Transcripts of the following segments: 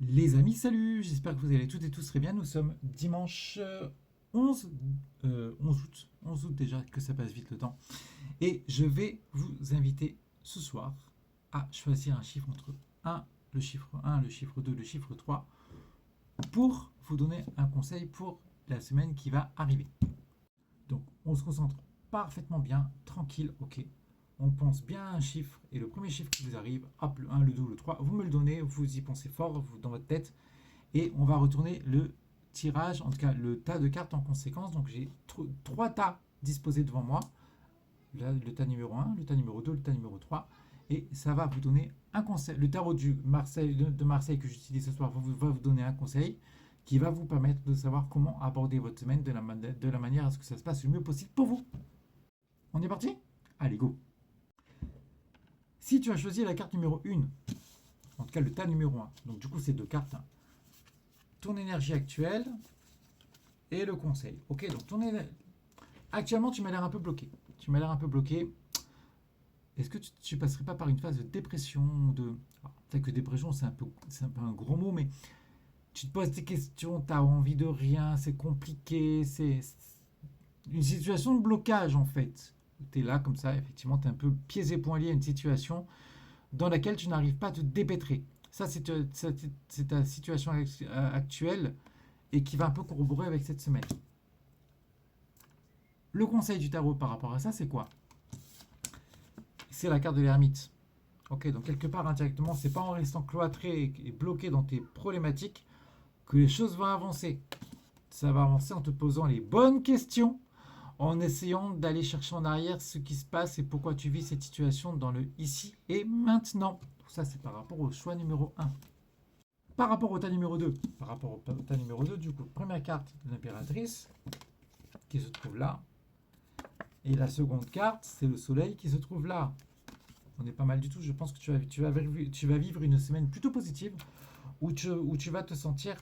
Les amis, salut! J'espère que vous allez toutes et tous très bien. Nous sommes dimanche 11, 11 août. 11 août déjà, que ça passe vite le temps. Et je vais vous inviter ce soir à choisir un chiffre entre le chiffre 1, le chiffre 2, le chiffre 3, pour vous donner un conseil pour la semaine qui va arriver. Donc, on se concentre parfaitement bien, tranquille, ok. On pense bien à un chiffre, et le premier chiffre qui vous arrive, hop, le 1, le 2, le 3, vous me le donnez, vous y pensez fort dans votre tête, et on va retourner le tirage, en tout cas le tas de cartes en conséquence. Donc j'ai trois tas disposés devant moi. Là, le tas numéro 1, le tas numéro 2, le tas numéro 3. Et ça va vous donner un conseil. Le tarot de Marseille que j'utilise ce soir va vous donner un conseil qui va vous permettre de savoir comment aborder votre semaine de la manière à ce que ça se passe le mieux possible pour vous. On est parti? Allez, go! Si tu as choisi la carte numéro 1, en tout cas le tas numéro 1, donc du coup c'est deux cartes, hein, ton énergie actuelle et le conseil. Ok, donc actuellement tu m'as l'air un peu bloqué. Tu m'as l'air un peu bloqué. Est-ce que tu passerais pas par une phase de dépression peut-être que dépression c'est un peu un gros mot, mais tu te poses des questions, tu as envie de rien, c'est compliqué, c'est une situation de blocage en fait. Tu es là comme ça, effectivement, tu es un peu pieds et poings liés à une situation dans laquelle tu n'arrives pas à te dépêtrer. Ça, c'est ta situation actuelle et qui va un peu corroborer avec cette semaine. Le conseil du tarot par rapport à ça, c'est quoi? C'est la carte de l'ermite. Ok, donc quelque part indirectement, c'est pas en restant cloîtré et bloqué dans tes problématiques que les choses vont avancer. Ça va avancer en te posant les bonnes questions, en essayant d'aller chercher en arrière ce qui se passe et pourquoi tu vis cette situation dans le ici et maintenant. Tout ça, c'est par rapport au choix numéro 1. Par rapport au tas numéro 2, du coup, première carte, l'impératrice, qui se trouve là. Et la seconde carte, c'est le soleil qui se trouve là. On est pas mal du tout. Je pense que tu vas vivre une semaine plutôt positive où tu vas te sentir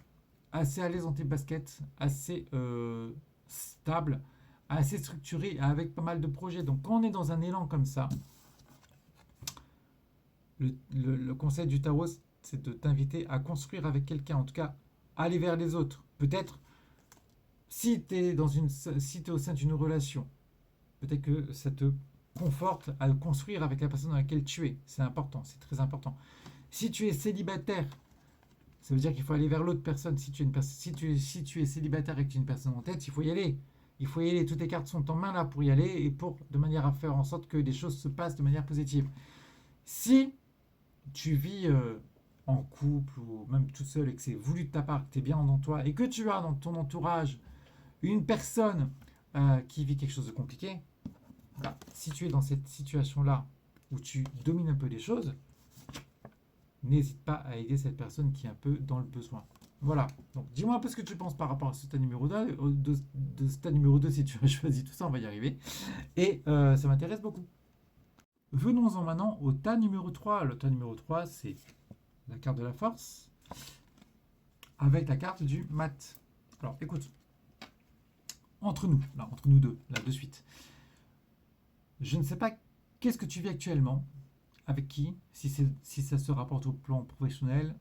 assez à l'aise dans tes baskets, assez stable, assez structuré, avec pas mal de projets. Donc quand on est dans un élan comme ça, le conseil du tarot, c'est de t'inviter à construire avec quelqu'un, en tout cas, aller vers les autres. Peut-être, si tu es, au sein d'une relation, peut-être que ça te conforte à le construire avec la personne dans laquelle tu es. C'est important, c'est très important. Si tu es célibataire, ça veut dire qu'il faut aller vers l'autre personne. Si tu es célibataire et que tu es une personne en tête, il faut y aller. Il faut y aller. Toutes les cartes sont en main là pour y aller et de manière à faire en sorte que les choses se passent de manière positive. Si tu vis en couple ou même tout seul et que c'est voulu de ta part, que tu es bien dans toi et que tu as dans ton entourage une personne qui vit quelque chose de compliqué, voilà. Si tu es dans cette situation-là où tu domines un peu les choses, n'hésite pas à aider cette personne qui est un peu dans le besoin. Voilà. Donc, dis-moi un peu ce que tu penses par rapport à ce tas numéro 2, de ce tas numéro 2 si tu as choisi tout ça, on va y arriver. Et ça m'intéresse beaucoup. Venons-en maintenant au tas numéro 3. Le tas numéro 3, c'est la carte de la force avec la carte du mat. Alors, écoute, entre nous deux, là, de suite. Je ne sais pas qu'est-ce que tu vis actuellement, avec qui, si ça se rapporte au plan professionnel,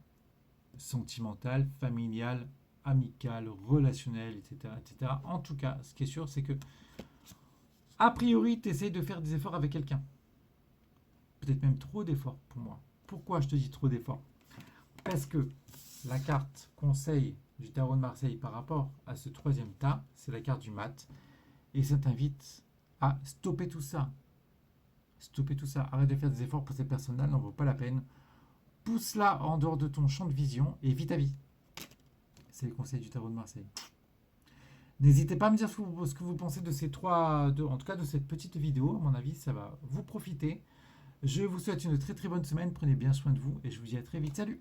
sentimental, familial, amical, relationnel, etc., etc. En tout cas, ce qui est sûr, c'est que, a priori, tu essayes de faire des efforts avec quelqu'un. Peut-être même trop d'efforts pour moi. Pourquoi je te dis trop d'efforts? Parce que la carte conseil du tarot de Marseille par rapport à ce troisième tas, c'est la carte du mat. Et ça t'invite à stopper tout ça. Stopper tout ça. Arrête de faire des efforts pour cette personne-là, n'en vaut pas la peine. Pousse-la en dehors de ton champ de vision et vis ta vie. C'est le conseil du tarot de Marseille. N'hésitez pas à me dire ce que vous pensez de ces en tout cas de cette petite vidéo. À mon avis, ça va vous profiter. Je vous souhaite une très très bonne semaine. Prenez bien soin de vous et je vous dis à très vite. Salut!